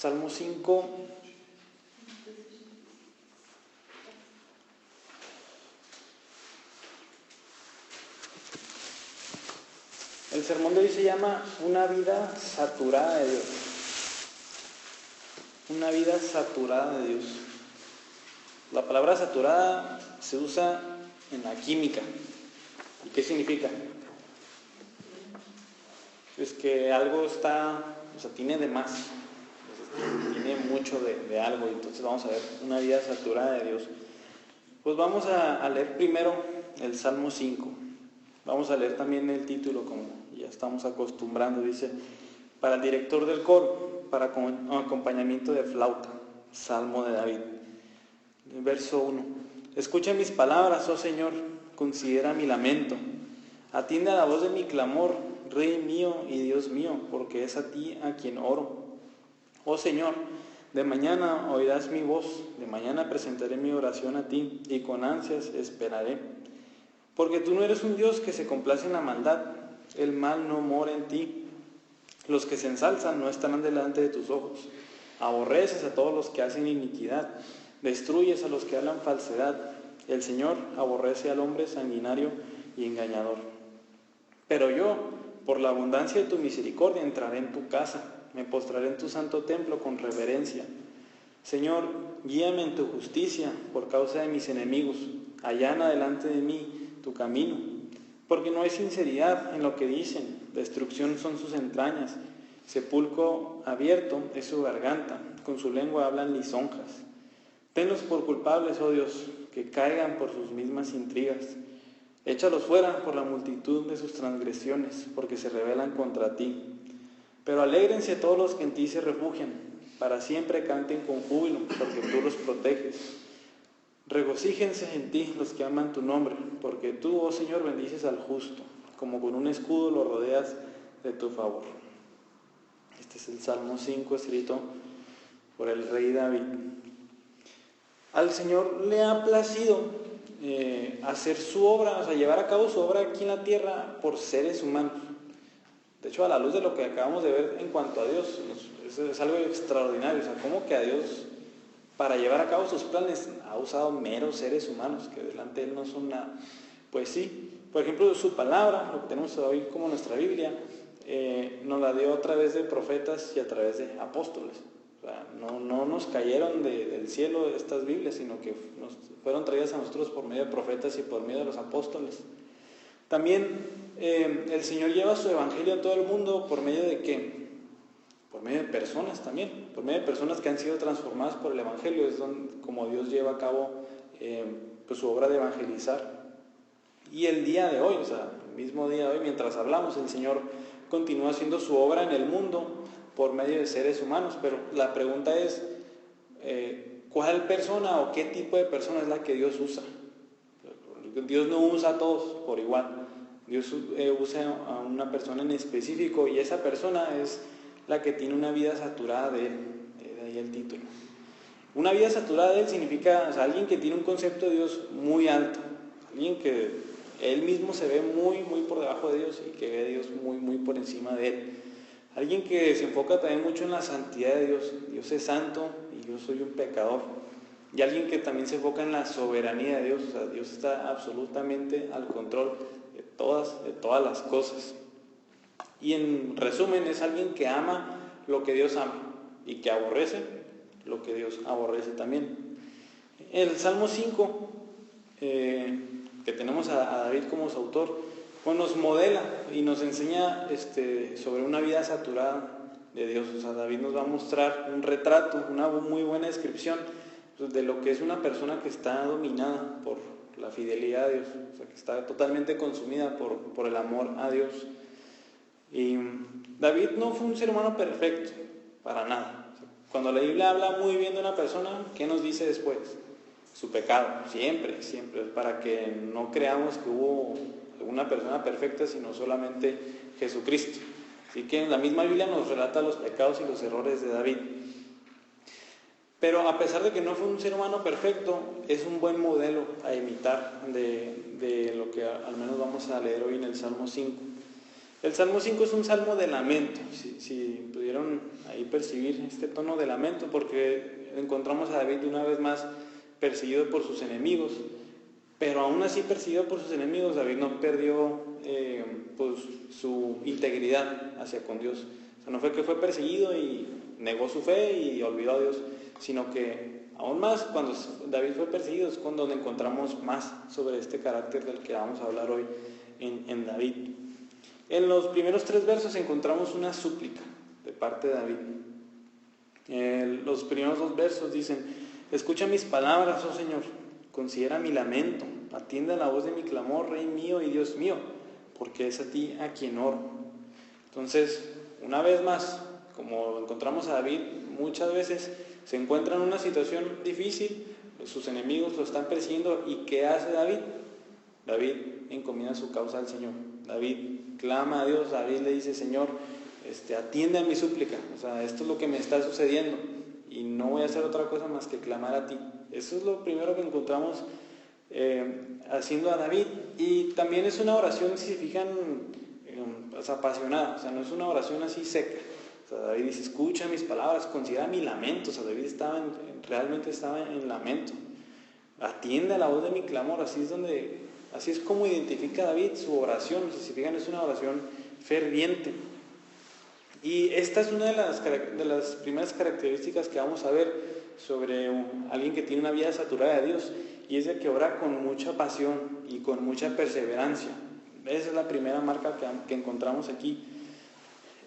Salmo 5. El sermón de hoy se llama Una vida saturada de Dios. Una vida saturada de Dios. La palabra saturada se usa en la química. ¿Y qué significa? Es que algo tiene de más, tiene mucho de algo, y entonces vamos a ver una vida saturada de Dios. Pues vamos a leer primero el Salmo 5. Vamos a leer también el título, como ya estamos acostumbrando. Dice: para el director del coro, para acompañamiento de flauta, Salmo de David. Verso 1. Escucha mis palabras, oh Señor, considera mi lamento. Atiende a la voz de mi clamor, Rey mío y Dios mío, porque es a ti a quien oro. Oh Señor, de mañana oirás mi voz, de mañana presentaré mi oración a ti, y con ansias esperaré. Porque tú no eres un Dios que se complace en la maldad, el mal no mora en ti. Los que se ensalzan no estarán delante de tus ojos. Aborreces a todos los que hacen iniquidad, destruyes a los que hablan falsedad. El Señor aborrece al hombre sanguinario y engañador. Pero yo, por la abundancia de tu misericordia, entraré en tu casa, me postraré en tu santo templo con reverencia. Señor, guíame en tu justicia por causa de mis enemigos, allana delante de mí tu camino, porque no hay sinceridad en lo que dicen, destrucción son sus entrañas, sepulcro abierto es su garganta, con su lengua hablan lisonjas. Tenlos por culpables, oh Dios, que caigan por sus mismas intrigas. Échalos fuera por la multitud de sus transgresiones, porque se rebelan contra ti. Pero alégrense todos los que en ti se refugian, para siempre canten con júbilo, porque tú los proteges. Regocíjense en ti los que aman tu nombre, porque tú, oh Señor, bendices al justo, como con un escudo lo rodeas de tu favor. Este es el Salmo 5, escrito por el rey David. Al Señor le ha placido hacer su obra, llevar a cabo su obra aquí en la tierra por seres humanos. De hecho, a la luz de lo que acabamos de ver en cuanto a Dios, es algo extraordinario. ¿Cómo que a Dios, para llevar a cabo sus planes, ha usado meros seres humanos que delante de Él no son nada? Pues sí, por ejemplo, su palabra, lo que tenemos hoy como nuestra Biblia, nos la dio a través de profetas y a través de apóstoles. No nos cayeron del cielo estas Biblias, sino que nos fueron traídas a nosotros por medio de profetas y por medio de los apóstoles. También el Señor lleva su evangelio a todo el mundo por medio de ¿qué? Por medio de personas también, por medio de personas que han sido transformadas por el evangelio. Es como Dios lleva a cabo pues su obra de evangelizar. Y el día de hoy, el mismo día de hoy, mientras hablamos, el Señor continúa haciendo su obra en el mundo por medio de seres humanos. Pero la pregunta es, ¿cuál persona o qué tipo de persona es la que Dios usa? Dios no usa a todos por igual. Dios usa a una persona en específico, y esa persona es la que tiene una vida saturada de Él. De ahí el título. Una vida saturada de Él significa alguien que tiene un concepto de Dios muy alto, alguien que Él mismo se ve muy, muy por debajo de Dios y que ve a Dios muy, muy por encima de Él. Alguien que se enfoca también mucho en la santidad de Dios. Dios es santo y yo soy un pecador. Y alguien que también se enfoca en la soberanía de Dios. Dios está absolutamente al control de todas las cosas. Y en resumen, es alguien que ama lo que Dios ama y que aborrece lo que Dios aborrece también. El Salmo 5, que tenemos a David como su autor, pues nos modela y nos enseña sobre una vida saturada de Dios. David nos va a mostrar un retrato, una muy buena descripción de lo que es una persona que está dominada por la fidelidad a Dios, que está totalmente consumida por el amor a Dios. Y David no fue un ser humano perfecto, para nada. Cuando la Biblia habla muy bien de una persona, ¿qué nos dice después? Su pecado, siempre, para que no creamos que hubo una persona perfecta, sino solamente Jesucristo. Así que la misma Biblia nos relata los pecados y los errores de David. Pero a pesar de que no fue un ser humano perfecto, es un buen modelo a imitar de lo que al menos vamos a leer hoy en el Salmo 5. El Salmo 5 es un salmo de lamento, si pudieron ahí percibir este tono de lamento, porque encontramos a David una vez más perseguido por sus enemigos, pero aún así perseguido por sus enemigos, David no perdió pues, su integridad hacia con Dios. O sea, no fue que fue perseguido y negó su fe y olvidó a Dios, sino que aún más cuando David fue perseguido es cuando encontramos más sobre este carácter del que vamos a hablar hoy en David. En los primeros 3 versos encontramos una súplica de parte de David. Los primeros 2 versos dicen: escucha mis palabras, oh Señor, considera mi lamento, atiende a la voz de mi clamor, Rey mío y Dios mío, porque es a ti a quien oro. Entonces, una vez más, como encontramos a David, muchas veces se encuentra en una situación difícil, sus enemigos lo están persiguiendo, ¿y qué hace David? David encomienda su causa al Señor. David clama a Dios, David le dice: Señor, atiende a mi súplica, o sea, esto es lo que me está sucediendo y no voy a hacer otra cosa más que clamar a ti. Eso es lo primero que encontramos haciendo a David. Y también es una oración, si se fijan, apasionada, o sea, no es una oración así seca. O sea, David dice: escucha mis palabras, considera mi lamento. O sea, David realmente estaba en lamento. Atiende a la voz de mi clamor. Así es como identifica David su oración. Si se fijan, es una oración ferviente. Y esta es una de las primeras características que vamos a ver sobre alguien que tiene una vida saturada de Dios, y es de que ora con mucha pasión y con mucha perseverancia. Esa es la primera marca que encontramos aquí.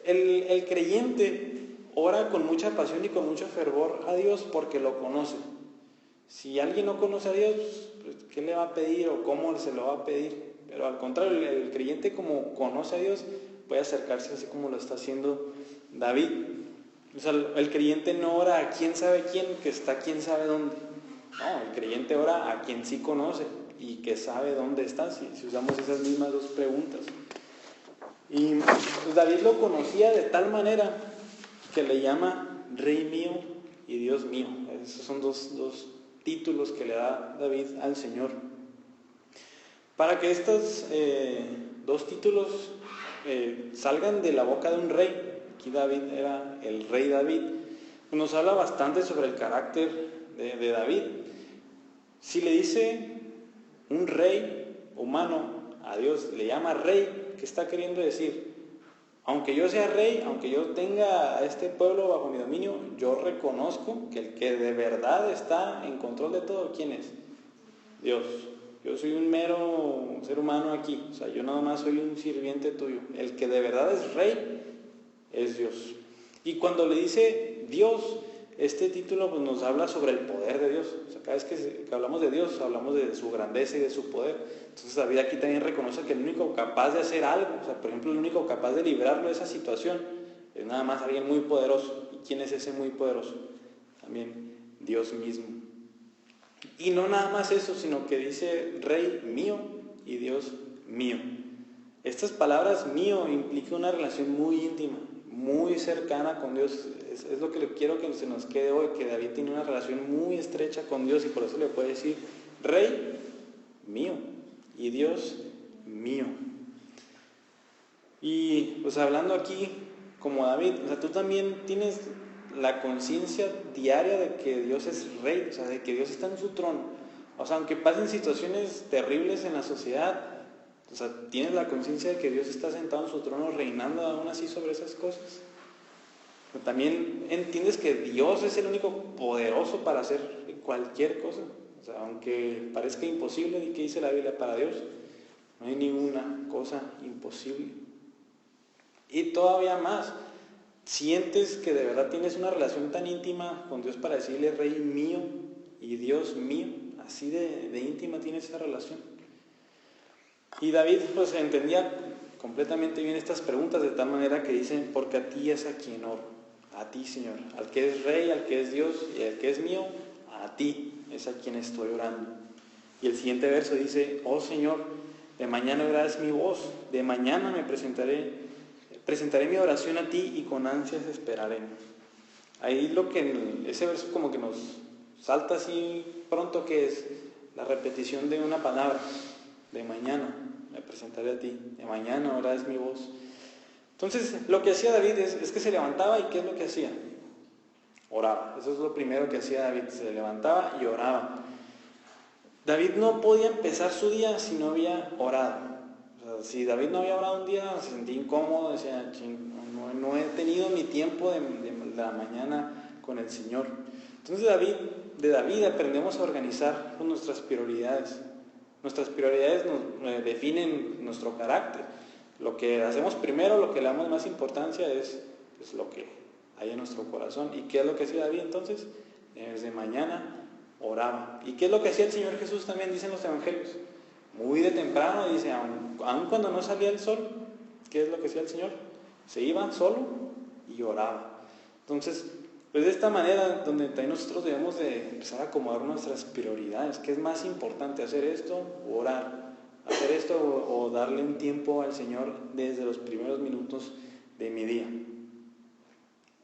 El creyente ora con mucha pasión y con mucho fervor a Dios porque lo conoce. Si alguien no conoce a Dios, pues, ¿qué le va a pedir o cómo se lo va a pedir? Pero al contrario, el creyente, como conoce a Dios, puede acercarse así como lo está haciendo David. O sea, el creyente no ora a quién sabe quién, que está quién sabe dónde. No, el creyente ora a quien sí conoce y que sabe dónde está, si usamos esas mismas 2 preguntas. Y pues David lo conocía de tal manera que le llama Rey mío y Dios mío. Esos son dos títulos que le da David al Señor. Para que estos 2 títulos salgan de la boca de un rey, aquí David era el rey David, nos habla bastante sobre el carácter de David. Si le dice un rey humano a Dios, le llama rey, ¿qué está queriendo decir? Aunque yo sea rey, aunque yo tenga a este pueblo bajo mi dominio, yo reconozco que el que de verdad está en control de todo, ¿quién es? Dios. Yo soy un mero ser humano aquí, o sea, yo nada más soy un sirviente tuyo. El que de verdad es rey es Dios. Y cuando le dice Dios, este título pues, nos habla sobre el poder de Dios. O sea, cada vez que hablamos de Dios, hablamos de su grandeza y de su poder. Entonces David aquí también reconoce que el único capaz de hacer algo, o sea, por ejemplo, el único capaz de librarlo de esa situación, es nada más alguien muy poderoso. ¿Y quién es ese muy poderoso? También Dios mismo. Y no nada más eso, sino que dice Rey mío y Dios mío. Estas palabras mío implican una relación muy íntima, muy cercana con Dios. Es lo que quiero que se nos quede hoy, que David tiene una relación muy estrecha con Dios y por eso le puede decir Rey mío y Dios mío. Y pues hablando aquí como David, o sea, tú también tienes la conciencia diaria de que Dios es rey, o sea, de que Dios está en su trono. O sea, aunque pasen situaciones terribles en la sociedad, o sea, tienes la conciencia de que Dios está sentado en su trono reinando aún así sobre esas cosas. Pero también entiendes que Dios es el único poderoso para hacer cualquier cosa. O sea, aunque parezca imposible, ¿y qué dice la Biblia? Para Dios no hay ninguna cosa imposible. Y todavía más, sientes que de verdad tienes una relación tan íntima con Dios para decirle Rey mío y Dios mío. Así de íntima tienes esa relación. Y David pues entendía completamente bien estas preguntas de tal manera que dicen: porque a ti es a quien oro, a ti Señor, al que es Rey, al que es Dios y al que es mío, a ti es a quien estoy orando. Y el siguiente verso dice: oh Señor, de mañana oirás mi voz, de mañana me presentaré mi oración a ti y con ansias esperaré. Ahí ese verso como que nos salta así pronto, que es la repetición de una palabra: de mañana me presentaré a ti, de mañana oirás mi voz. Entonces, lo que hacía David es que se levantaba, ¿y qué es lo que hacía? Oraba. Eso es lo primero que hacía David, se levantaba y oraba. David no podía empezar su día si no había orado. O sea, si David no había orado un día, se sentía incómodo, decía, no he tenido mi tiempo de la mañana con el Señor. Entonces de David aprendemos a organizar nuestras prioridades. Nuestras prioridades nos definen nuestro carácter. Lo que hacemos primero, lo que le damos más importancia es lo que hay en nuestro corazón. ¿Y qué es lo que hacía David entonces? Desde mañana oraba. ¿Y qué es lo que hacía el Señor Jesús? También dicen los evangelios. Muy de temprano, dice, aun cuando no salía el sol, ¿qué es lo que hacía el Señor? Se iba solo y oraba. Entonces, pues de esta manera, donde también nosotros debemos de empezar a acomodar nuestras prioridades. ¿Qué es más importante, hacer esto o orar? Hacer esto o darle un tiempo al Señor desde los primeros minutos de mi día.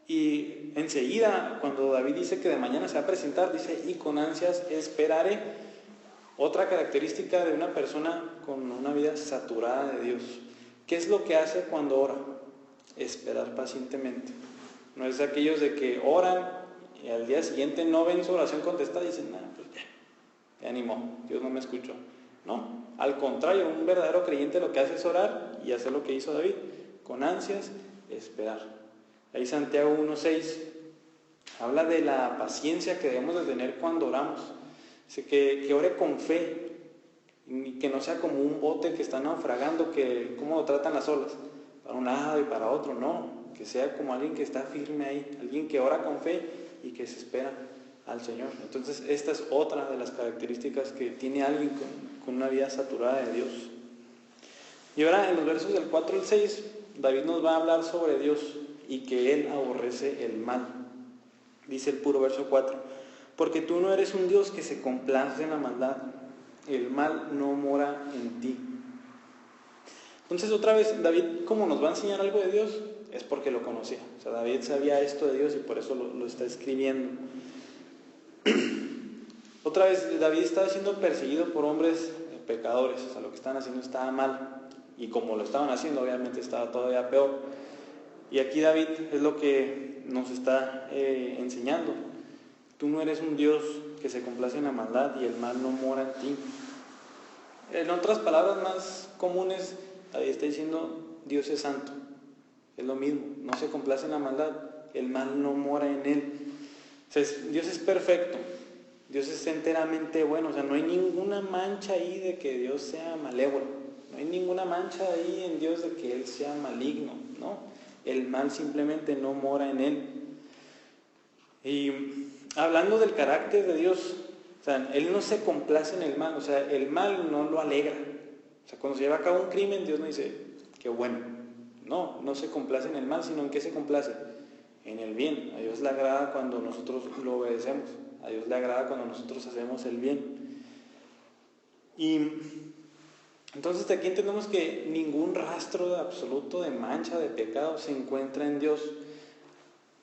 Y enseguida, cuando David dice que de mañana se va a presentar, dice, y con ansias esperaré. Otra característica de una persona con una vida saturada de Dios. ¿Qué es lo que hace cuando ora? Esperar pacientemente. No es de aquellos de que oran y al día siguiente no ven su oración contestada y dicen, pues ya animó, Dios no me escuchó. No, al contrario, un verdadero creyente lo que hace es orar y hacer lo que hizo David, con ansias esperar. Ahí Santiago 1:6 habla de la paciencia que debemos de tener cuando oramos. Dice que ore con fe y que no sea como un bote que está naufragando, que cómo lo tratan las olas, para un lado y para otro. No, que sea como alguien que está firme ahí, alguien que ora con fe y que se espera al Señor. Entonces esta es otra de las características que tiene alguien con una vida saturada de Dios. Y ahora en los versos del 4 al 6 David nos va a hablar sobre Dios y que Él aborrece el mal. Dice el puro verso 4: porque tú no eres un Dios que se complace en la maldad, el mal no mora en ti. Entonces otra vez David, como nos va a enseñar algo de Dios, es porque lo conocía. O sea, David sabía esto de Dios y por eso lo está escribiendo. Otra vez David estaba siendo perseguido por hombres pecadores. O sea, lo que estaban haciendo estaba mal. Y como lo estaban haciendo, obviamente estaba todavía peor. Y aquí David es lo que nos está enseñando. Tú no eres un Dios que se complace en la maldad y el mal no mora en ti. En otras palabras más comunes, David está diciendo, Dios es santo. Es lo mismo, no se complace en la maldad, el mal no mora en él. O sea, Dios es perfecto, Dios es enteramente bueno. O sea, no hay ninguna mancha ahí de que Dios sea malévolo. No hay ninguna mancha ahí en Dios de que Él sea maligno, ¿no? El mal simplemente no mora en Él. Y hablando del carácter de Dios, o sea, Él no se complace en el mal, o sea, el mal no lo alegra. O sea, cuando se lleva a cabo un crimen, Dios no dice, qué bueno. No se complace en el mal, sino en qué se complace, en el bien. A Dios le agrada cuando nosotros lo obedecemos, a Dios le agrada cuando nosotros hacemos el bien. Y entonces aquí entendemos que ningún rastro absoluto de mancha, de pecado se encuentra en Dios.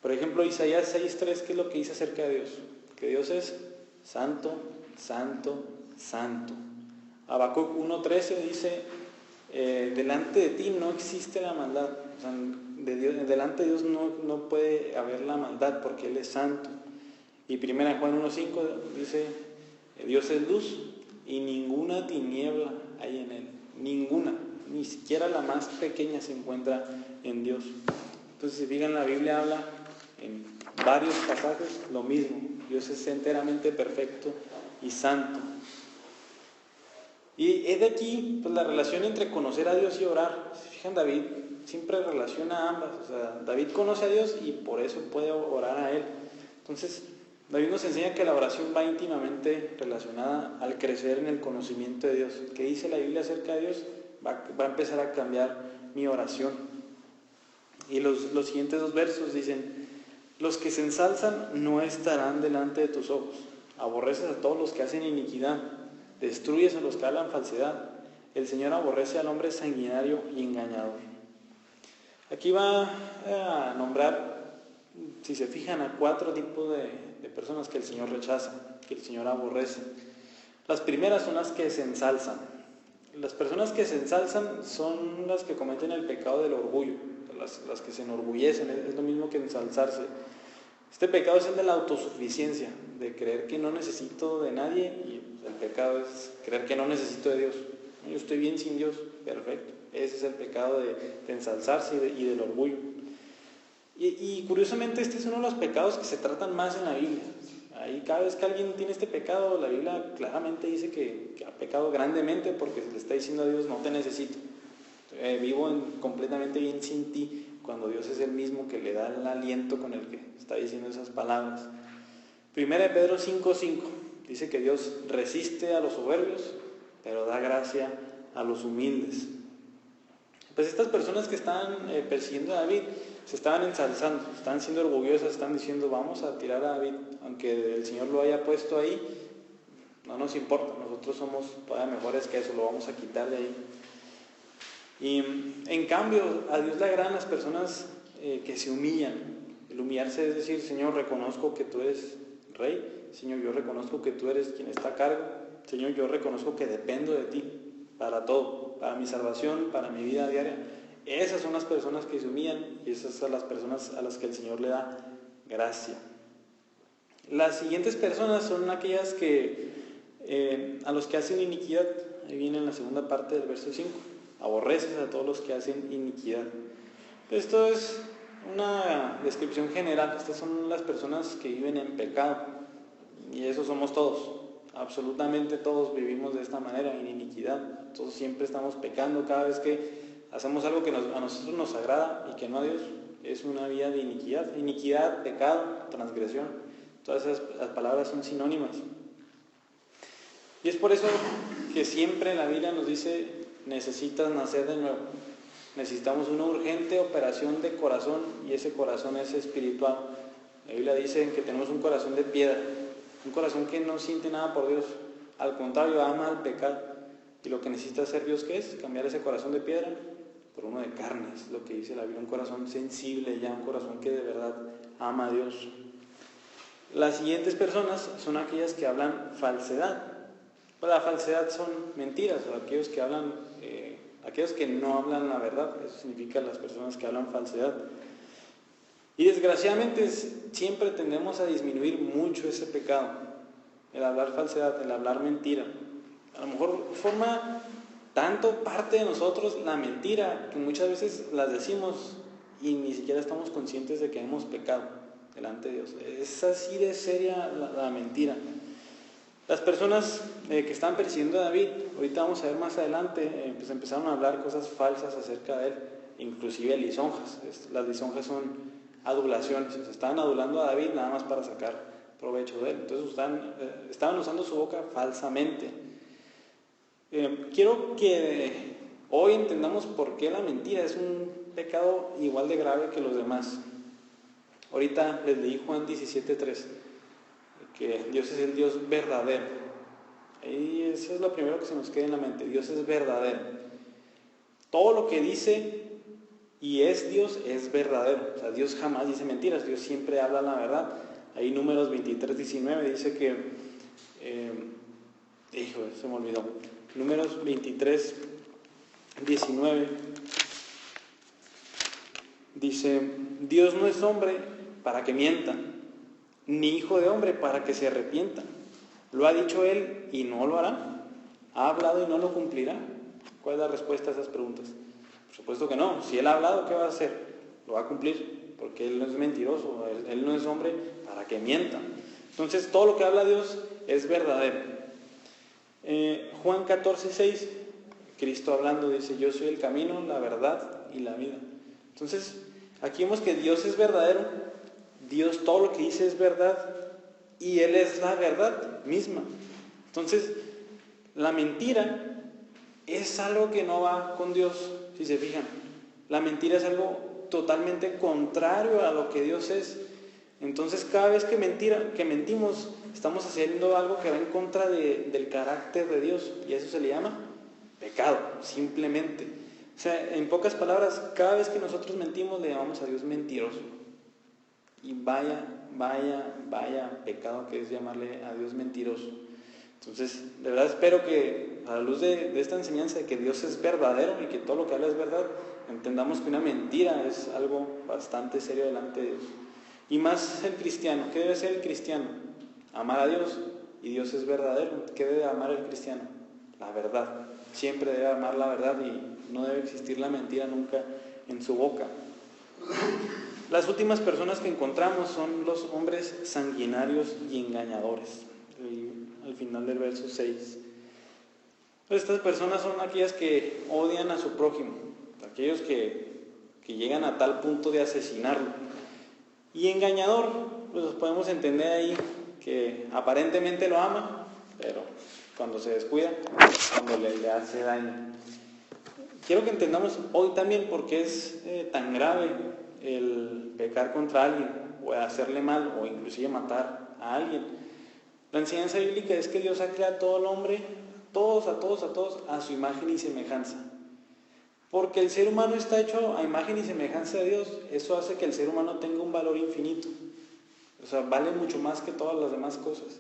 Por ejemplo, Isaías 6:3, ¿qué es lo que dice acerca de Dios? Que Dios es santo, santo, santo. Habacuc 1:13 dice, delante de ti no existe la maldad. O sea, delante de Dios no puede haber la maldad porque Él es santo. Y 1 Juan 1:5 dice, Dios es luz y ninguna tiniebla hay en Él. Ninguna, ni siquiera la más pequeña se encuentra en Dios. Entonces, si fijan, la Biblia habla en varios pasajes lo mismo. Dios es enteramente perfecto y santo. Y es de aquí pues, la relación entre conocer a Dios y orar. Si fijan, David siempre relaciona ambas. O sea, David conoce a Dios y por eso puede orar a Él. Entonces, David nos enseña que la oración va íntimamente relacionada al crecer en el conocimiento de Dios. ¿Qué dice la Biblia acerca de Dios? Va a empezar a cambiar mi oración. Y los siguientes dos versos dicen, los que se ensalzan no estarán delante de tus ojos. Aborreces a todos los que hacen iniquidad. Destruyes a los que hablan falsedad. El Señor aborrece al hombre sanguinario y engañador. Aquí va a nombrar, si se fijan, a 4 tipos de personas que el Señor rechaza, que el Señor aborrece. Las primeras son las que se ensalzan. Las personas que se ensalzan son las que cometen el pecado del orgullo. las que se enorgullecen, es lo mismo que ensalzarse. Este pecado es el de la autosuficiencia, de creer que no necesito de nadie, y el pecado es creer que no necesito de Dios. Yo estoy bien sin Dios, perfecto. Ese es el pecado de ensalzarse y del orgullo. Y curiosamente este es uno de los pecados que se tratan más en la Biblia. Ahí cada vez que alguien tiene este pecado, la Biblia claramente dice que ha pecado grandemente, porque le está diciendo a Dios: no te necesito, vivo completamente bien sin ti, cuando Dios es el mismo que le da el aliento con el que está diciendo esas palabras. Primera de Pedro 5:5 dice que Dios resiste a los soberbios, pero da gracia a los humildes. Pues estas personas que estaban persiguiendo a David se estaban ensalzando, estaban siendo orgullosas, están diciendo: vamos a tirar a David, aunque el Señor lo haya puesto ahí, no nos importa, nosotros somos todavía mejores que eso, lo vamos a quitar de ahí. Y en cambio a Dios le agradan las personas que se humillan. El humillarse es decir: Señor, reconozco que tú eres Rey, Señor, yo reconozco que tú eres quien está a cargo, Señor, yo reconozco que dependo de ti para todo, para mi salvación, para mi vida diaria. Esas son las personas que se humillan, y esas son las personas a las que el Señor le da gracia. Las siguientes personas son aquellas que a los que hacen iniquidad. Ahí viene en la segunda parte del verso 5: aborreces a todos los que hacen iniquidad. Esto es una descripción general. Estas son las personas que viven en pecado, y eso somos todos. Absolutamente todos vivimos de esta manera, en iniquidad. Todos siempre estamos pecando. Cada vez que hacemos algo que a nosotros nos agrada y que no a Dios, es una vida de iniquidad. Iniquidad, pecado, transgresión, todas esas palabras son sinónimas. Y es por eso que siempre la Biblia nos dice: necesitas nacer de nuevo. Necesitamos una urgente operación de corazón, y ese corazón es espiritual. La Biblia dice que tenemos un corazón de piedra, un corazón que no siente nada por Dios, al contrario, ama al pecado. Y lo que necesita hacer Dios, ¿qué es? Cambiar ese corazón de piedra por uno de carne, es lo que dice la Biblia, un corazón sensible, ya un corazón que de verdad ama a Dios. Las siguientes personas son aquellas que hablan falsedad. La falsedad son mentiras, o aquellos que hablan, aquellos que no hablan la verdad. Eso significa las personas que hablan falsedad. Y desgraciadamente siempre tendemos a disminuir mucho ese pecado, el hablar falsedad, el hablar mentira. A lo mejor forma tanto parte de nosotros la mentira que muchas veces las decimos y ni siquiera estamos conscientes de que hemos pecado delante de Dios. Es así de seria la mentira. Las personas que están persiguiendo a David, ahorita vamos a ver más adelante, pues empezaron a hablar cosas falsas acerca de él, inclusive lisonjas. Las lisonjas son adulaciones, se estaban adulando a David nada más para sacar provecho de él. Entonces estaban usando su boca falsamente. Quiero que hoy entendamos por qué la mentira es un pecado igual de grave que los demás. Ahorita les leí Juan 17:3, que Dios es el Dios verdadero. Y eso es lo primero que se nos queda en la mente: Dios es verdadero. Todo lo que dice y es Dios es verdadero. O sea, Dios jamás dice mentiras, Dios siempre habla la verdad. Ahí Números 23:19 dice que se me olvidó. Números 23:19 dice: Dios no es hombre para que mienta, ni hijo de hombre para que se arrepienta. ¿Lo ha dicho él y no lo hará? ¿Ha hablado y no lo cumplirá? ¿Cuál es la respuesta a esas preguntas? Por supuesto que no. Si él ha hablado, ¿qué va a hacer? Lo va a cumplir, porque él no es mentiroso, él no es hombre para que mienta. Entonces todo lo que habla Dios es verdadero. Juan 14:6, Cristo hablando dice: yo soy el camino, la verdad y la vida. Entonces aquí vemos que Dios es verdadero, Dios todo lo que dice es verdad, y Él es la verdad misma. Entonces la mentira es algo que no va con Dios. Si se fijan, la mentira es algo totalmente contrario a lo que Dios es. Entonces cada vez que mentimos, estamos haciendo algo que va en contra del carácter de Dios, y eso se le llama pecado, simplemente. O sea, en pocas palabras, cada vez que nosotros mentimos le llamamos a Dios mentiroso. Y vaya pecado que es llamarle a Dios mentiroso. Entonces, de verdad espero que a la luz de esta enseñanza de que Dios es verdadero y que todo lo que habla es verdad, entendamos que una mentira es algo bastante serio delante de Dios. Y más el cristiano. ¿Qué debe ser el cristiano? Amar a Dios, y Dios es verdadero. ¿Qué debe amar el cristiano? La verdad. Siempre debe amar la verdad y no debe existir la mentira nunca en su boca. Las últimas personas que encontramos son los hombres sanguinarios y engañadores. Al final del verso 6. Estas personas son aquellas que odian a su prójimo, aquellos que llegan a tal punto de asesinarlo. Y engañador, pues podemos entender ahí que aparentemente lo ama, pero cuando se descuida, cuando le hace daño. Quiero que entendamos hoy también por qué es tan grave el pecar contra alguien, o hacerle mal, o inclusive matar a alguien. La enseñanza bíblica es que Dios ha creado a todo el hombre, todos, a su imagen y semejanza. Porque el ser humano está hecho a imagen y semejanza de Dios. Eso hace que el ser humano tenga un valor infinito. O sea, vale mucho más que todas las demás cosas.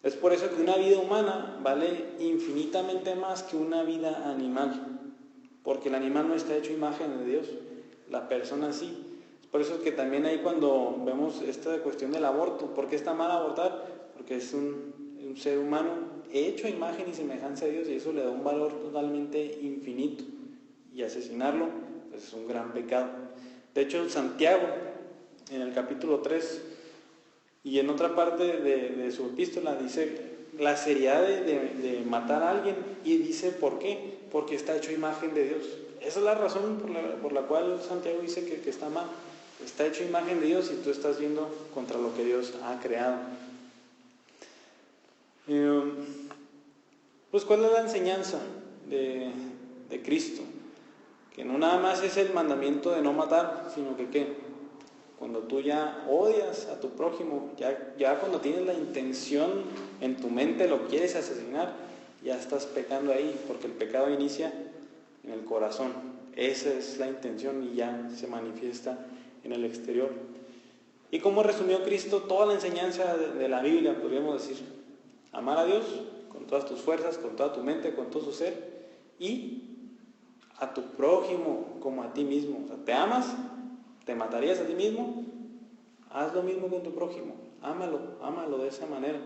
Es por eso que una vida humana vale infinitamente más que una vida animal. Porque el animal no está hecho a imagen de Dios. La persona sí. Es por eso que también ahí cuando vemos esta cuestión del aborto, ¿por qué está mal abortar? Porque es un ser humano hecho a imagen y semejanza de Dios, y eso le da un valor totalmente infinito. Y asesinarlo, pues es un gran pecado. De hecho, Santiago, en el capítulo 3, y en otra parte de su epístola, dice la seriedad de matar a alguien, y dice ¿por qué? Porque está hecho a imagen de Dios. Esa es la razón por la cual Santiago dice que está mal. Está hecho a imagen de Dios y tú estás yendo contra lo que Dios ha creado. Pues ¿cuál es la enseñanza de Cristo? Que no nada más es el mandamiento de no matar, sino que ¿qué? Cuando tú ya odias a tu prójimo, ya cuando tienes la intención en tu mente, lo quieres asesinar, ya estás pecando ahí, porque el pecado inicia en el corazón. Esa es la intención y ya se manifiesta en el exterior. ¿Y cómo resumió Cristo toda la enseñanza de la Biblia? Podríamos decir, amar a Dios con todas tus fuerzas, con toda tu mente, con todo su ser, y a tu prójimo como a ti mismo. O sea, ¿te amas? ¿Te matarías a ti mismo? Haz lo mismo con tu prójimo. Ámalo de esa manera.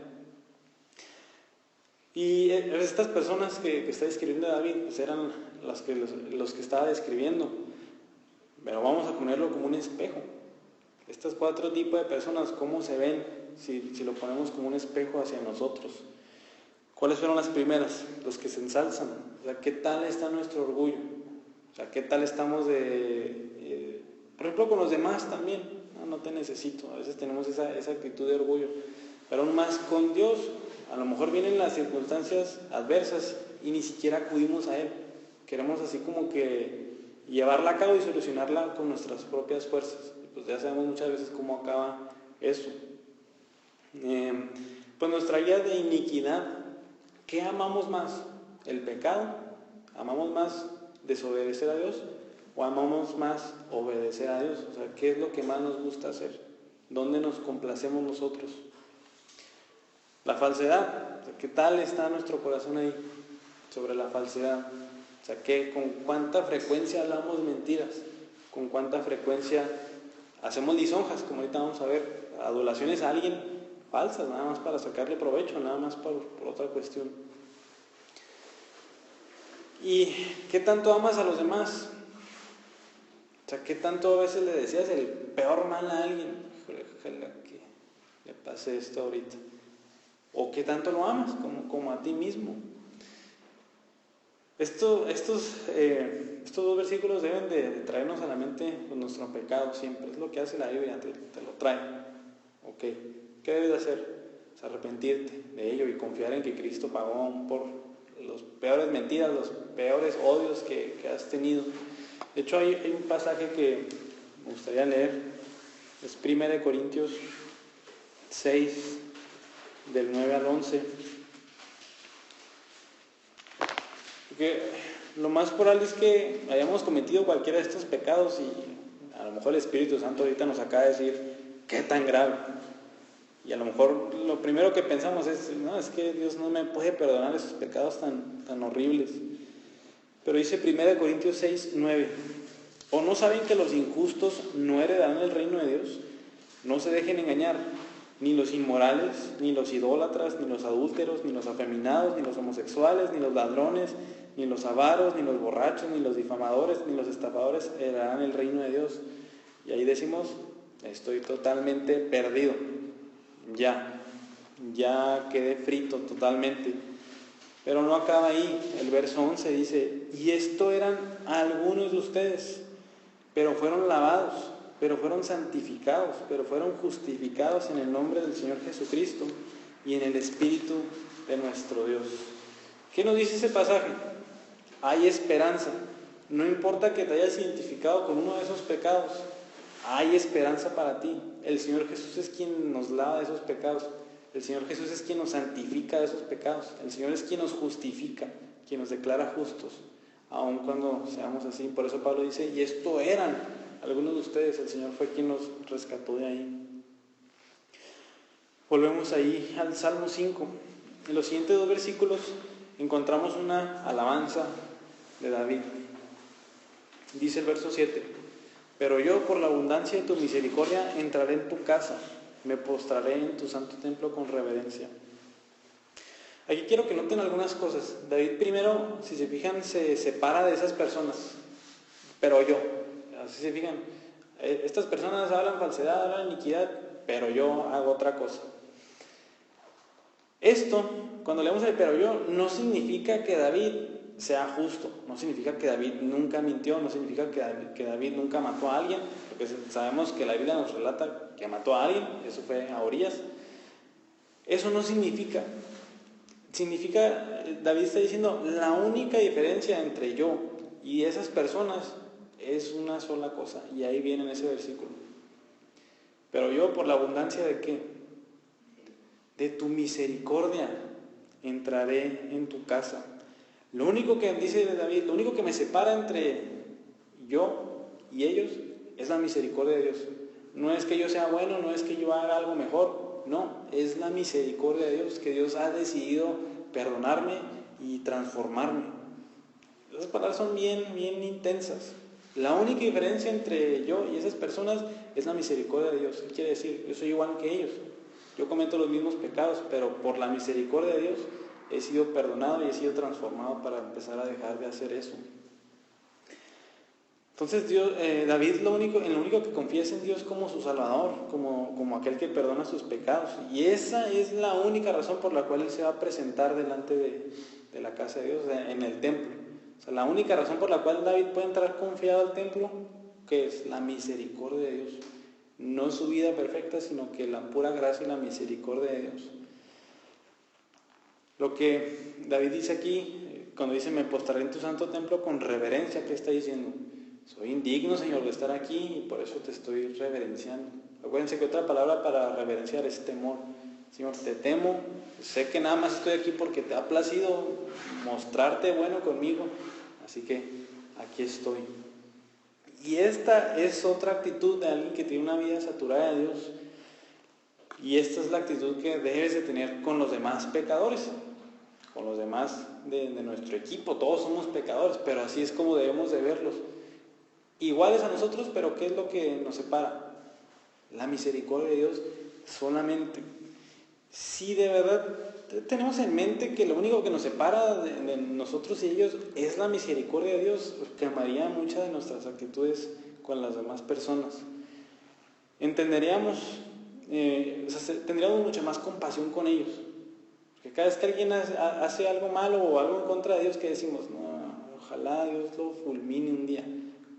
Y estas personas que está describiendo David, pues eran los que estaba describiendo. Pero vamos a ponerlo como un espejo. Estos 4 tipos de personas, ¿cómo se ven si lo ponemos como un espejo hacia nosotros? ¿Cuáles fueron las primeras? Los que se ensalzan. O sea, ¿qué tal está nuestro orgullo? O sea, ¿qué tal estamos por ejemplo, con los demás también? No te necesito. A veces tenemos esa actitud de orgullo. Pero aún más con Dios. A lo mejor vienen las circunstancias adversas y ni siquiera acudimos a Él. Queremos así como que llevarla a cabo y solucionarla con nuestras propias fuerzas. Y pues ya sabemos muchas veces cómo acaba eso. Pues nuestra guía de iniquidad, ¿qué amamos más? ¿El pecado? ¿Amamos más desobedecer a Dios? ¿O amamos más obedecer a Dios? O sea, ¿qué es lo que más nos gusta hacer? ¿Dónde nos complacemos nosotros? La falsedad, o sea, ¿qué tal está nuestro corazón ahí sobre la falsedad? O sea, ¿con cuánta frecuencia hablamos mentiras? ¿Con cuánta frecuencia hacemos lisonjas? Como ahorita vamos a ver, adulaciones a alguien falsas, nada más para sacarle provecho, nada más por otra cuestión. ¿Y qué tanto amas a los demás? O sea, ¿qué tanto a veces le decías el peor mal a alguien? Ojalá que le pase esto ahorita. ¿O qué tanto lo amas como a ti mismo? Estos 2 versículos deben de traernos a la mente nuestro pecado siempre. Es lo que hace la Biblia, te lo trae. ¿Okay? ¿Qué debes hacer? Es arrepentirte de ello y confiar en que Cristo pagó por las peores mentiras, los peores odios que has tenido. De hecho, hay un pasaje que me gustaría leer. Es 1 Corintios 6, del 9 al 11. Porque lo más probable es que hayamos cometido cualquiera de estos pecados y a lo mejor el Espíritu Santo ahorita nos acaba de decir qué tan grave. Y a lo mejor lo primero que pensamos es, no, es que Dios no me puede perdonar esos pecados tan horribles. Pero dice 1 Corintios 6, 9, ¿O no saben que los injustos no heredarán el reino de Dios? No se dejen engañar, ni los inmorales, ni los idólatras, ni los adúlteros, ni los afeminados, ni los homosexuales, ni los ladrones, ni los avaros, ni los borrachos, ni los difamadores, ni los estafadores heredarán el reino de Dios. Y ahí decimos, estoy totalmente perdido. Ya quedé frito totalmente. Pero no acaba ahí. El verso 11 dice, y esto eran algunos de ustedes, pero fueron lavados, pero fueron santificados, pero fueron justificados en el nombre del Señor Jesucristo y en el Espíritu de nuestro Dios. ¿Qué nos dice ese pasaje? Hay esperanza. No importa que te hayas identificado con uno de esos pecados, hay esperanza para ti. El Señor Jesús es quien nos lava de esos pecados. El Señor Jesús es quien nos santifica de esos pecados. El Señor es quien nos justifica, quien nos declara justos, aun cuando seamos así. Por eso Pablo dice, y esto eran algunos de ustedes, el Señor fue quien nos rescató de ahí. Volvemos ahí al Salmo 5. En los siguientes 2 versículos encontramos una alabanza de David. Dice el verso 7, pero yo por la abundancia de tu misericordia entraré en tu casa, me postraré en tu santo templo con reverencia. Aquí quiero que noten algunas cosas. David primero, si se fijan, se separa de esas personas, pero yo, así se fijan, estas personas hablan falsedad, hablan iniquidad, pero yo hago otra cosa. Esto, cuando leemos el pero yo, no significa que David sea justo, no significa que David nunca mintió, no significa que David nunca mató a alguien, porque sabemos que la Biblia nos relata que mató a alguien, eso fue a Urías. Eso no significa, David está diciendo, la única diferencia entre yo y esas personas es una sola cosa, y ahí viene en ese versículo. Pero yo, por la abundancia de ¿qué? De tu misericordia entraré en tu casa. Lo único que dice David, lo único que me separa entre yo y ellos es la misericordia de Dios. No es que yo sea bueno, no es que yo haga algo mejor, no, es la misericordia de Dios, que Dios ha decidido perdonarme y transformarme. Esas palabras son bien intensas. La única diferencia entre yo y esas personas es la misericordia de Dios. ¿Qué quiere decir? Yo soy igual que ellos. Yo cometo los mismos pecados, pero por la misericordia de Dios he sido perdonado y he sido transformado para empezar a dejar de hacer eso. Entonces David en lo único que confía es en Dios como su Salvador, como aquel que perdona sus pecados. Y esa es la única razón por la cual él se va a presentar delante de la casa de Dios, en el templo. O sea, la única razón por la cual David puede entrar confiado al templo, que es la misericordia de Dios. No su vida perfecta, sino que la pura gracia y la misericordia de Dios. Lo que David dice aquí, cuando dice, me postraré en tu santo templo con reverencia, ¿qué está diciendo? Soy indigno, Señor, de estar aquí y por eso te estoy reverenciando. Acuérdense que otra palabra para reverenciar es temor. Señor, te temo, sé que nada más estoy aquí porque te ha placido mostrarte bueno conmigo, así que aquí estoy. Y esta es otra actitud de alguien que tiene una vida saturada de Dios. Y esta es la actitud que debes de tener con los demás pecadores, con los demás de nuestro equipo. Todos somos pecadores, pero así es como debemos de verlos. Iguales a nosotros, pero ¿qué es lo que nos separa? La misericordia de Dios solamente. Si de verdad tenemos en mente que lo único que nos separa de nosotros y ellos es la misericordia de Dios, cambiaría muchas de nuestras actitudes con las demás personas. Entenderíamos, tendríamos mucha más compasión con ellos. Porque cada vez que alguien hace algo malo o algo en contra de Dios, que decimos, no, ojalá Dios lo fulmine un día,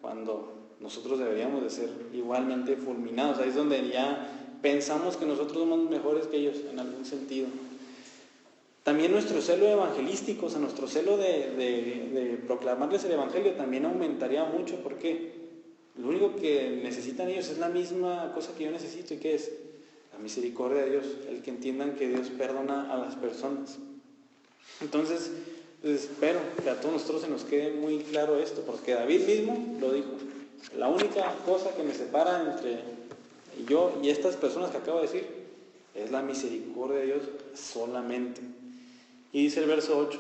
cuando nosotros deberíamos de ser igualmente fulminados. Ahí es donde ya pensamos que nosotros somos mejores que ellos en algún sentido. También nuestro celo evangelístico, o sea, nuestro celo de proclamarles el evangelio también aumentaría mucho, porque lo único que necesitan ellos es la misma cosa que yo necesito, y que es la misericordia de Dios, el que entiendan que Dios perdona a las personas. Entonces, pues espero que a todos nosotros se nos quede muy claro esto, porque David mismo lo dijo: la única cosa que me separa entre yo y estas personas que acabo de decir es la misericordia de Dios solamente. Y dice el verso 8: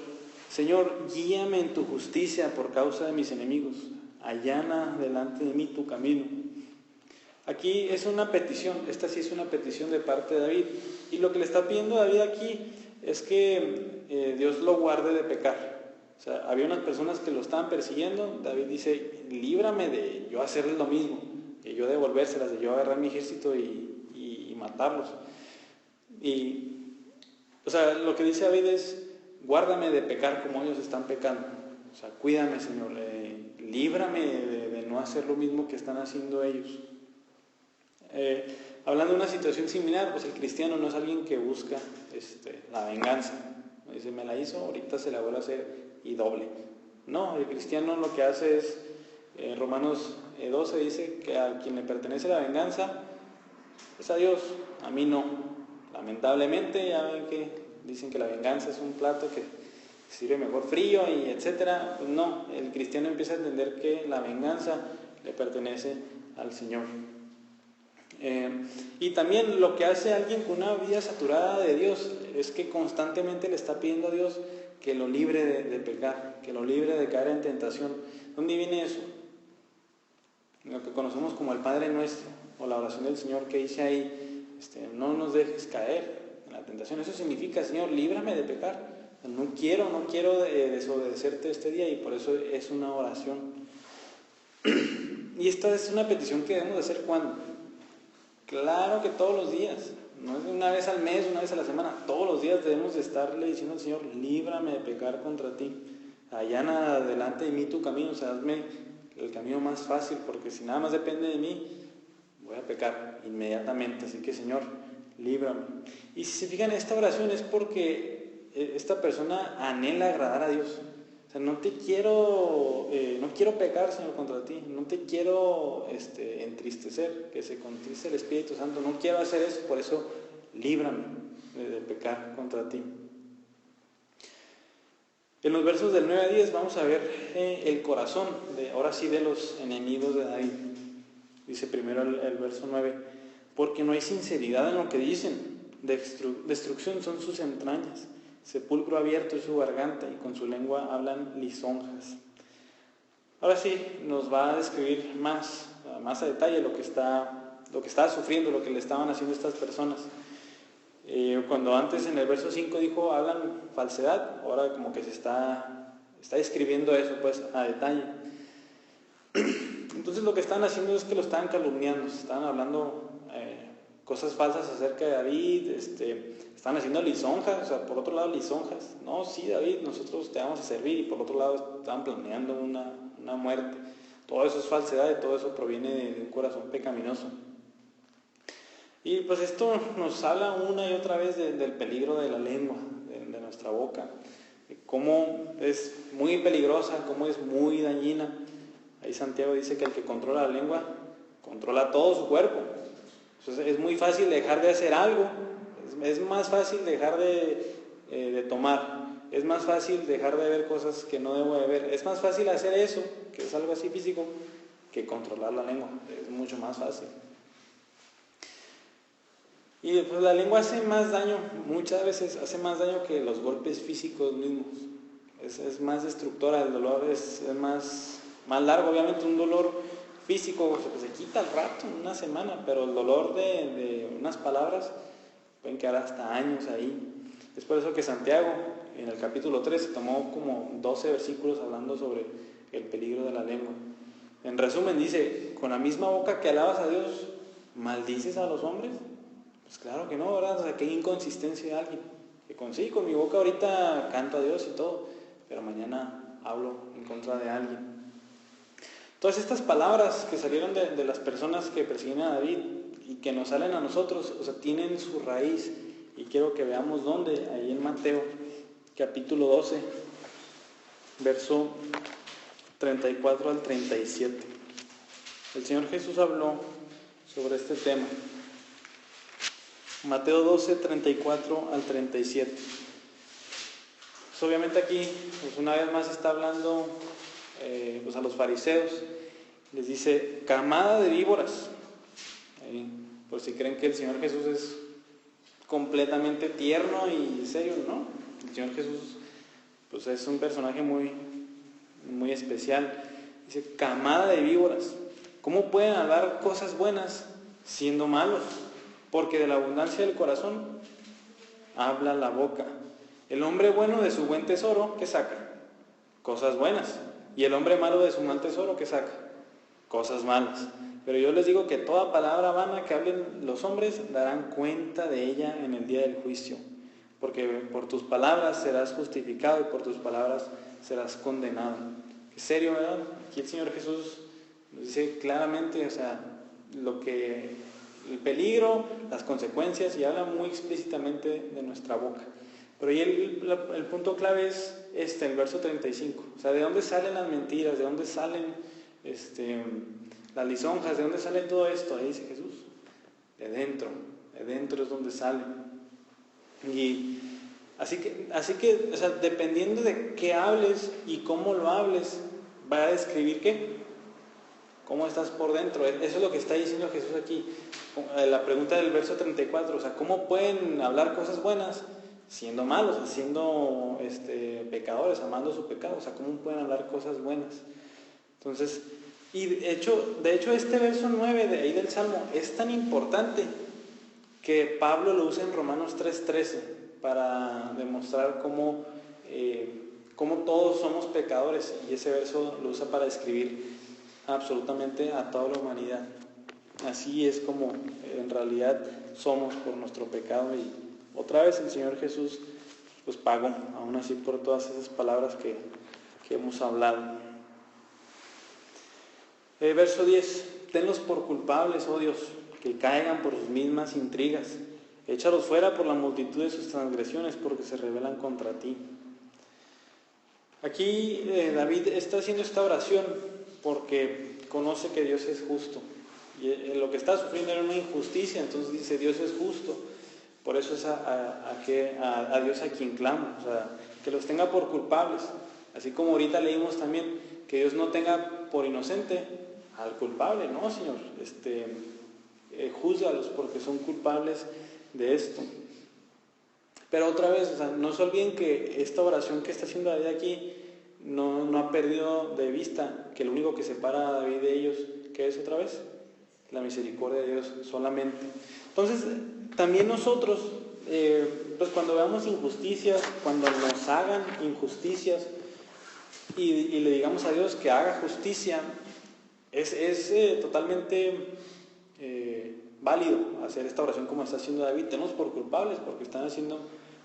Señor, guíame en tu justicia por causa de mis enemigos. allana delante de mí tu camino. Aquí es una petición, esta sí es una petición de parte de David, y lo que le está pidiendo David aquí es que Dios lo guarde de pecar. O sea, había unas personas que lo estaban persiguiendo. David dice, líbrame de yo hacerles lo mismo, de yo devolvérselas, de yo agarrar mi ejército y matarlos. Y, o sea, lo que dice David es, guárdame de pecar como ellos están pecando. O sea, cuídame, Señor, líbrame de no hacer lo mismo que están haciendo ellos. Hablando de una situación similar, pues el cristiano no es alguien que busca la venganza. Dice, me la hizo, ahorita se la vuelvo a hacer y doble. No, el cristiano lo que hace es, Romanos 12 dice que a quien le pertenece la venganza es a Dios, a mí no. Lamentablemente ya ven que dicen que la venganza es un plato que sirve mejor frío y etcétera. Pues no, el cristiano empieza a entender que la venganza le pertenece al Señor. Y también lo que hace alguien con una vida saturada de Dios es que constantemente le está pidiendo a Dios que lo libre de pecar, que lo libre de caer en tentación. ¿Dónde viene eso? Lo que conocemos como el Padre Nuestro, o la oración del Señor que dice ahí, no nos dejes caer en la tentación. Eso significa, Señor, líbrame de pecar. No quiero desobedecerte este día, y por eso es una oración. Y esta es una petición que debemos de hacer ¿cuándo? Claro que todos los días, no es una vez al mes, una vez a la semana, todos los días debemos de estarle diciendo al Señor, líbrame de pecar contra ti, allana delante de mí tu camino, o sea, hazme el camino más fácil, porque si nada más depende de mí, voy a pecar inmediatamente, así que Señor, líbrame. Y si se fijan, esta oración es porque esta persona anhela agradar a Dios. O sea, no quiero pecar, Señor, contra ti, no te quiero entristecer, que se contriste el Espíritu Santo, no quiero hacer eso, por eso líbrame de pecar contra ti. En los versos del 9 a 10 vamos a ver el corazón, ahora sí, de los enemigos de David. Dice primero el verso 9, porque no hay sinceridad en lo que dicen, destrucción son sus entrañas. Sepulcro abierto es su garganta, y con su lengua hablan lisonjas. Ahora sí, nos va a describir más a detalle lo que estaba sufriendo, lo que le estaban haciendo estas personas. Cuando antes en el verso 5 dijo, hablan falsedad, ahora como que se está describiendo eso pues a detalle. Entonces lo que estaban haciendo es que lo estaban calumniando, estaban hablando cosas falsas acerca de David, están haciendo lisonjas, o sea, por otro lado lisonjas. No, sí, David, nosotros te vamos a servir, y por otro lado estaban planeando una muerte. Todo eso es falsedad, y todo eso proviene de un corazón pecaminoso. Y pues esto nos habla una y otra vez del peligro de la lengua, de nuestra boca, de cómo es muy peligrosa, cómo es muy dañina. Ahí Santiago dice que el que controla la lengua controla todo su cuerpo. Entonces es muy fácil dejar de hacer algo, es más fácil dejar de tomar, es más fácil dejar de ver cosas que no debo de ver, es más fácil hacer eso, que es algo así físico, que controlar la lengua, es mucho más fácil. Y pues la lengua hace más daño, muchas veces hace más daño que los golpes físicos mismos, es más destructora, el dolor es más largo, obviamente un dolor físico se quita al rato, una semana, pero el dolor de unas palabras pueden quedar hasta años ahí. Es por eso que Santiago, en el capítulo 3, tomó como 12 versículos hablando sobre el peligro de la lengua. En resumen dice, con la misma boca que alabas a Dios, ¿maldices a los hombres? Pues claro que no, ¿verdad? O sea, qué inconsistencia de alguien. Que sí, con mi boca ahorita canto a Dios y todo, pero mañana hablo en contra de alguien. Todas estas palabras que salieron de las personas que persiguen a David y que nos salen a nosotros, o sea, tienen su raíz, y quiero que veamos dónde, ahí en Mateo, capítulo 12, verso 34 al 37. El Señor Jesús habló sobre este tema. Mateo 12, 34 al 37. Pues obviamente aquí, pues una vez más está hablando pues a los fariseos, les dice, camada de víboras. Por si creen que el Señor Jesús es completamente tierno y serio, ¿no? El Señor Jesús pues es un personaje muy, muy especial. Dice, camada de víboras, ¿cómo pueden hablar cosas buenas siendo malos? Porque de la abundancia del corazón habla la boca. El hombre bueno de su buen tesoro, ¿qué saca? Cosas buenas. Y el hombre malo de su mal tesoro, ¿qué saca? Cosas malas. Pero yo les digo que toda palabra vana que hablen los hombres darán cuenta de ella en el día del juicio. Porque por tus palabras serás justificado y por tus palabras serás condenado. Qué serio, ¿verdad? Aquí el Señor Jesús nos dice claramente, o sea, el peligro, las consecuencias, y habla muy explícitamente de nuestra boca. Pero ahí el punto clave es el verso 35. O sea, ¿de dónde salen las mentiras? ¿De dónde salen las lisonjas? ¿De dónde sale todo esto? Ahí dice Jesús. De dentro es donde sale. Y así que, o sea, dependiendo de qué hables y cómo lo hables, va a describir qué. ¿Cómo estás por dentro? Eso es lo que está diciendo Jesús aquí. La pregunta del verso 34, o sea, ¿cómo pueden hablar cosas buenas siendo malos, siendo pecadores, amando su pecado? O sea, ¿cómo pueden hablar cosas buenas? Entonces, y de hecho este verso 9 de ahí del Salmo es tan importante que Pablo lo usa en Romanos 3:13 para demostrar cómo todos somos pecadores, y ese verso lo usa para describir absolutamente a toda la humanidad. Así es como en realidad somos por nuestro pecado, y otra vez el Señor Jesús pues pagó, aún así, por todas esas palabras que hemos hablado. Verso 10, tenlos por culpables, oh Dios, que caigan por sus mismas intrigas, échalos fuera por la multitud de sus transgresiones, porque se rebelan contra ti. Aquí David está haciendo esta oración porque conoce que Dios es justo, y lo que está sufriendo era una injusticia. Entonces dice, Dios es justo, por eso es a Dios a quien clama, o sea, que los tenga por culpables, así como ahorita leímos también que Dios no tenga por inocente al culpable. No, Señor, júzgalos porque son culpables de esto. Pero otra vez, o sea, no se olviden que esta oración que está haciendo David aquí no ha perdido de vista que lo único que separa a David de ellos, ¿qué es otra vez? La misericordia de Dios solamente. Entonces, también nosotros, pues cuando veamos injusticias, cuando nos hagan injusticias y le digamos a Dios que haga justicia, es totalmente válido hacer esta oración como está haciendo David. Tenemos por culpables porque están haciendo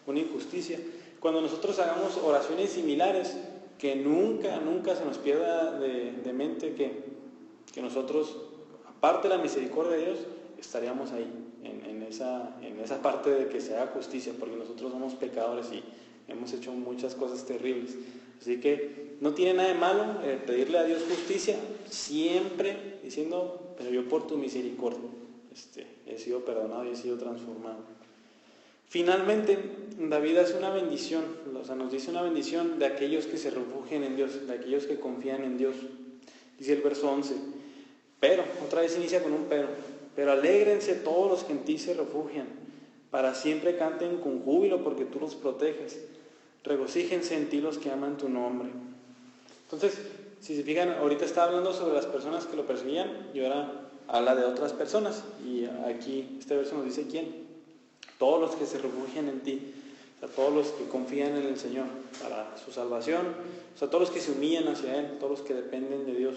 una injusticia. Cuando nosotros hagamos oraciones similares, que nunca se nos pierda de mente que nosotros, aparte de la misericordia de Dios, estaríamos ahí, en esa parte de que se haga justicia, porque nosotros somos pecadores y hemos hecho muchas cosas terribles. Así que no tiene nada de malo pedirle a Dios justicia, siempre diciendo, pero yo por tu misericordia he sido perdonado y he sido transformado. Finalmente, David hace una bendición, o sea, nos dice una bendición de aquellos que se refugian en Dios, de aquellos que confían en Dios. Dice el verso 11, pero, otra vez inicia con un pero alégrense todos los que en ti se refugian, para siempre canten con júbilo porque tú los proteges, regocíjense en ti los que aman tu nombre. Entonces, si se fijan, ahorita está hablando sobre las personas que lo perseguían y ahora habla de otras personas, y aquí este verso nos dice quién. Todos los que se refugian en ti, o sea, todos los que confían en el Señor para su salvación, o sea, todos los que se humillan hacia Él, todos los que dependen de Dios.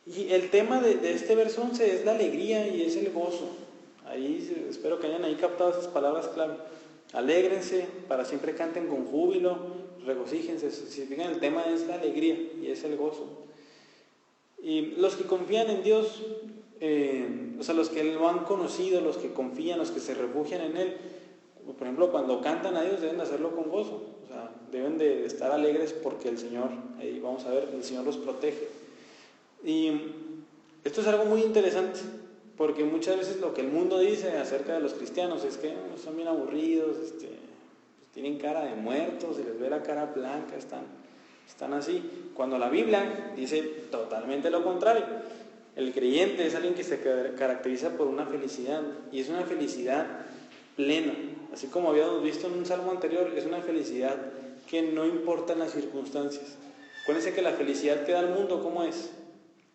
Y el tema de este verso 11 es la alegría y es el gozo. Ahí espero que hayan ahí captado esas palabras clave. Alégrense, para siempre canten con júbilo, regocíjense. Si fijan, el tema es la alegría y es el gozo. Y los que confían en Dios, o sea, los que lo han conocido, los que confían, los que se refugian en Él, por ejemplo, cuando cantan a Dios deben de hacerlo con gozo, o sea, deben de estar alegres porque el Señor, ahí vamos a ver, el Señor los protege. Y esto es algo muy interesante, porque muchas veces lo que el mundo dice acerca de los cristianos es que son bien aburridos, pues tienen cara de muertos, se les ve la cara blanca, están así. Cuando la Biblia dice totalmente lo contrario. El creyente es alguien que se caracteriza por una felicidad, y es una felicidad plena. Así como habíamos visto en un salmo anterior, es una felicidad que no importan las circunstancias. Acuérdense que la felicidad que da el mundo, ¿cómo es?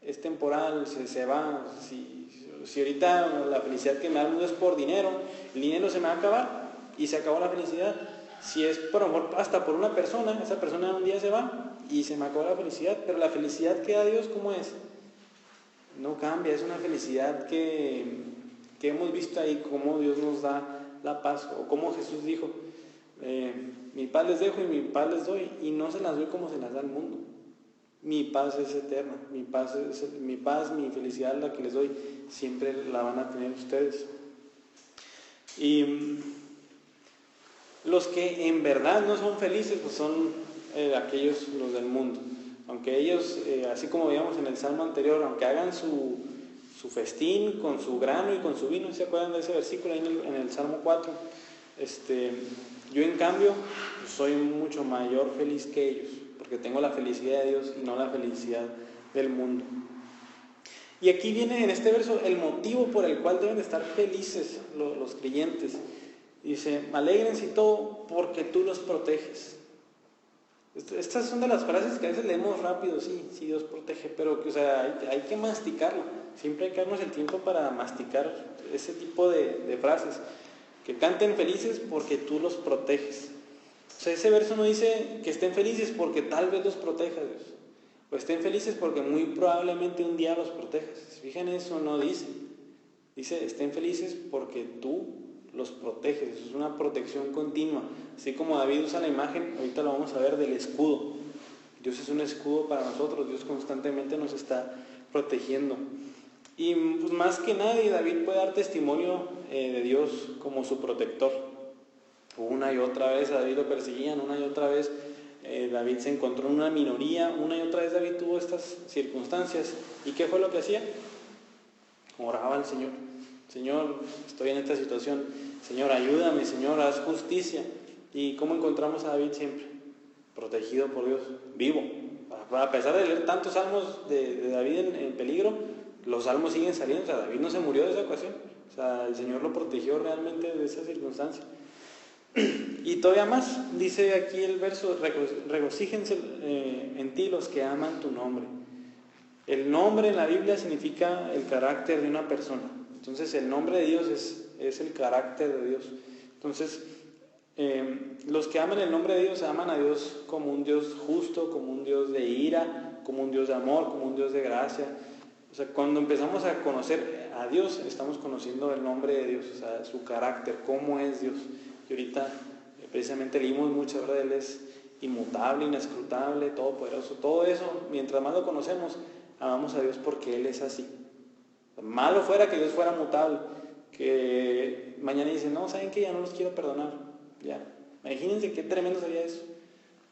Es temporal, se va. Si ahorita la felicidad que me da el mundo es por dinero, el dinero se me va a acabar y se acabó la felicidad. Si es por amor, hasta por una persona, esa persona un día se va y se me acabó la felicidad. Pero la felicidad que da Dios, ¿cómo es? No cambia, es una felicidad que hemos visto ahí, cómo Dios nos da la paz, o como Jesús dijo, mi paz les dejo y mi paz les doy, y no se las doy como se las da el mundo. Mi paz es eterna, mi paz, mi felicidad, la que les doy, siempre la van a tener ustedes. Y los que en verdad no son felices, pues son aquellos, los del mundo. Aunque ellos, así como veíamos en el salmo anterior, aunque hagan su festín con su grano y con su vino, ¿se acuerdan de ese versículo ahí en el Salmo 4? Yo en cambio soy mucho mayor feliz que ellos, porque tengo la felicidad de Dios y no la felicidad del mundo. Y aquí viene en este verso el motivo por el cual deben de estar felices los creyentes. Dice, alégrense y todo porque tú los proteges. Estas son de las frases que a veces leemos rápido, sí, Dios protege, pero hay que masticarlo. Siempre hay que darnos el tiempo para masticar ese tipo de frases. Que canten felices porque tú los proteges. Ese verso no dice que estén felices porque tal vez los proteja Dios. O estén felices porque muy probablemente un día los protejas. Fíjense, eso no dice. Dice, estén felices porque tú los proteges. Eso es una protección continua. Así como David usa la imagen, ahorita lo vamos a ver, del escudo. Dios es un escudo para nosotros. Dios constantemente nos está protegiendo. Y pues más que nadie, David puede dar testimonio de Dios como su protector. Una y otra vez a David lo perseguían, una y otra vez David se encontró en una minoría, una y otra vez David tuvo estas circunstancias. ¿Y qué fue lo que hacía? Oraba al Señor. Señor, estoy en esta situación. Señor, ayúdame. Señor, haz justicia. ¿Y cómo encontramos a David siempre? Protegido por Dios, vivo. A pesar de leer tantos salmos de David en peligro, los salmos siguen saliendo. O sea, David no se murió de esa ocasión. O sea, el Señor lo protegió realmente de esa circunstancia. Y todavía más, dice aquí el verso, regocíjense en ti los que aman tu nombre. El nombre en la Biblia significa el carácter de una persona. Entonces el nombre de Dios es el carácter de Dios. Entonces los que aman el nombre de Dios aman a Dios como un Dios justo, como un Dios de ira, como un Dios de amor, como un Dios de gracia. O sea, cuando empezamos a conocer a Dios, estamos conociendo el nombre de Dios, o sea, su carácter, cómo es Dios. Y ahorita precisamente leímos mucho, ¿verdad? Él es inmutable, inescrutable, todopoderoso. Todo eso, mientras más lo conocemos, amamos a Dios porque Él es así. Malo fuera que Dios fuera mutable, que mañana dicen, no, ¿saben qué? Ya no los quiero perdonar. Ya, imagínense qué tremendo sería eso.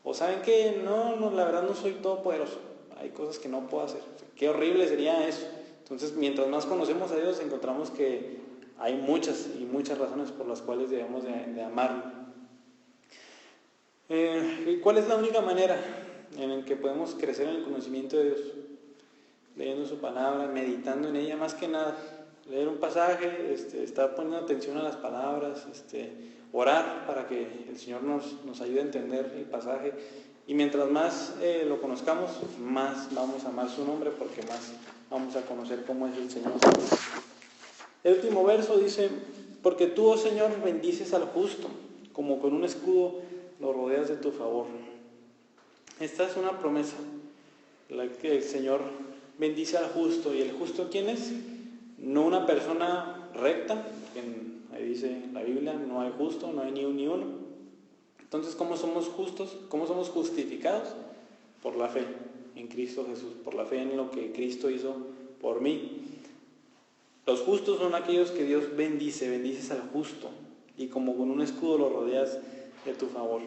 O ¿saben qué? No, la verdad no soy todopoderoso. Hay cosas que no puedo hacer. O sea, qué horrible sería eso. Entonces, mientras más conocemos a Dios, encontramos que hay muchas y muchas razones por las cuales debemos de amarlo. ¿Cuál es la única manera en la que podemos crecer en el conocimiento de Dios? Leyendo su palabra, meditando en ella, más que nada. Leer un pasaje, estar poniendo atención a las palabras, orar para que el Señor nos ayude a entender el pasaje. Y mientras más lo conozcamos, más vamos a amar su nombre, porque más vamos a conocer cómo es el Señor. El último verso dice, porque tú, oh Señor, bendices al justo, como con un escudo lo rodeas de tu favor. Esta es una promesa, la que el Señor bendice al justo. ¿Y el justo quién es? No una persona recta, ahí dice la Biblia, no hay justo, no hay ni uno. Entonces, ¿cómo somos justos? ¿Cómo somos justificados? Por la fe en Cristo Jesús, por la fe en lo que Cristo hizo por mí. Los justos son aquellos que Dios bendices al justo, y como con un escudo lo rodeas de tu favor.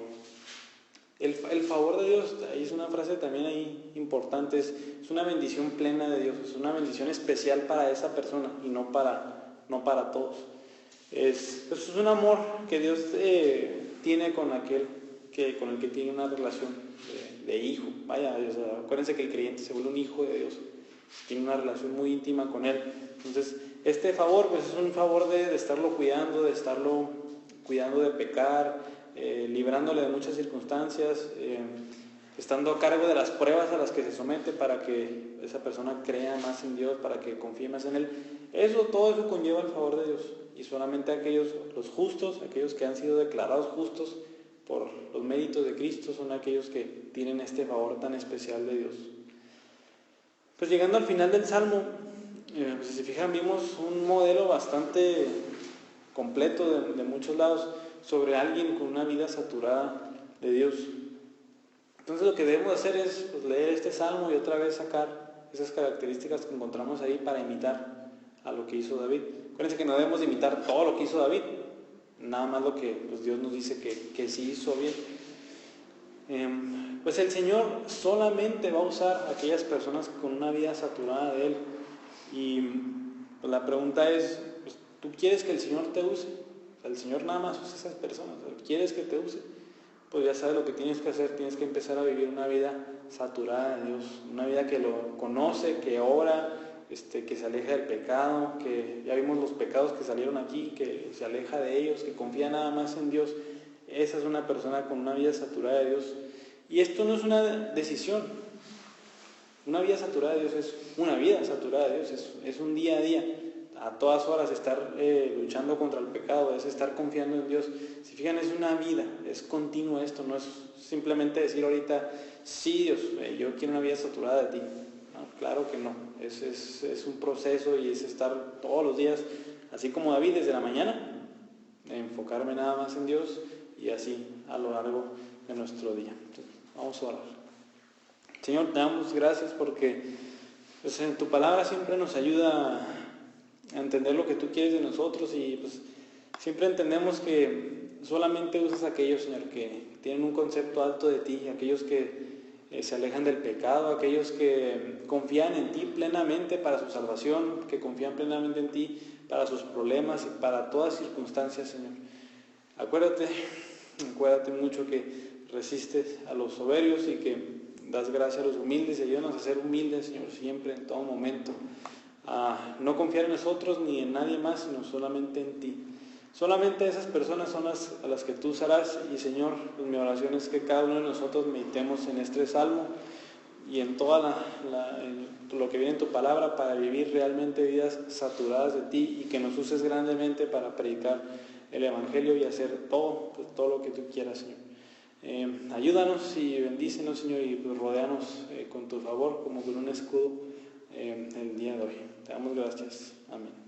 El favor de Dios, ahí es una frase también ahí importante, es una bendición plena de Dios, es una bendición especial para esa persona y no para todos. Es un amor que Dios tiene con con el que tiene una relación de hijo. Vaya, acuérdense que el creyente se vuelve un hijo de Dios, tiene una relación muy íntima con Él. Entonces, este favor pues es un favor de estarlo cuidando, de pecar, librándole de muchas circunstancias, estando a cargo de las pruebas a las que se somete para que esa persona crea más en Dios, para que confíe más en Él. Todo eso conlleva el favor de Dios. Y solamente aquellos, los justos, aquellos que han sido declarados justos por los méritos de Cristo, son aquellos que tienen este favor tan especial de Dios. Pues llegando al final del Salmo, pues si se fijan, vimos un modelo bastante completo de muchos lados sobre alguien con una vida saturada de Dios. Entonces lo que debemos hacer es pues, leer este Salmo y otra vez sacar esas características que encontramos ahí para imitar a lo que hizo David. Acuérdense que no debemos imitar todo lo que hizo David, nada más lo que pues, Dios nos dice que sí hizo bien. Pues el Señor solamente va a usar a aquellas personas con una vida saturada de Él. Y pues, la pregunta es, pues, ¿tú quieres que el Señor te use? O sea, el Señor nada más usa a esas personas. ¿Quieres que te use? Pues ya sabes lo que tienes que hacer. Tienes que empezar a vivir una vida saturada de Dios, una vida que lo conoce, que ora, que se aleja del pecado, que ya vimos los pecados que salieron aquí, que se aleja de ellos, que confía nada más en Dios. Esa es una persona con una vida saturada de Dios. Y esto no es una decisión. Una vida saturada de Dios es una vida saturada de Dios, es un día a día, a todas horas estar luchando contra el pecado, es estar confiando en Dios. Si fijan, es una vida, es continuo esto, no es simplemente decir ahorita, sí Dios, yo quiero una vida saturada de ti. No, claro que no, es un proceso y es estar todos los días, así como David desde la mañana, enfocarme nada más en Dios y así a lo largo de nuestro día. Entonces, vamos a orar. Señor, te damos gracias porque pues, en tu palabra siempre nos ayuda a entender lo que tú quieres de nosotros y pues siempre entendemos que solamente usas a aquellos, Señor, que tienen un concepto alto de ti, aquellos que se alejan del pecado, aquellos que confían en ti plenamente para su salvación, que confían plenamente en ti para sus problemas y para todas circunstancias, Señor. Acuérdate mucho que resistes a los soberbios y que das gracia a los humildes y ayúdanos a ser humildes, Señor, siempre, en todo momento. A no confiar en nosotros ni en nadie más, sino solamente en ti. Solamente esas personas son a las que tú usarás. Y Señor, pues mi oración es que cada uno de nosotros meditemos en este salmo y en toda lo que viene en tu palabra para vivir realmente vidas saturadas de ti y que nos uses grandemente para predicar el Evangelio y hacer todo lo que tú quieras, Señor. Ayúdanos y bendícenos, Señor, y pues rodéanos con tu favor como con un escudo el día de hoy. Te damos gracias. Amén.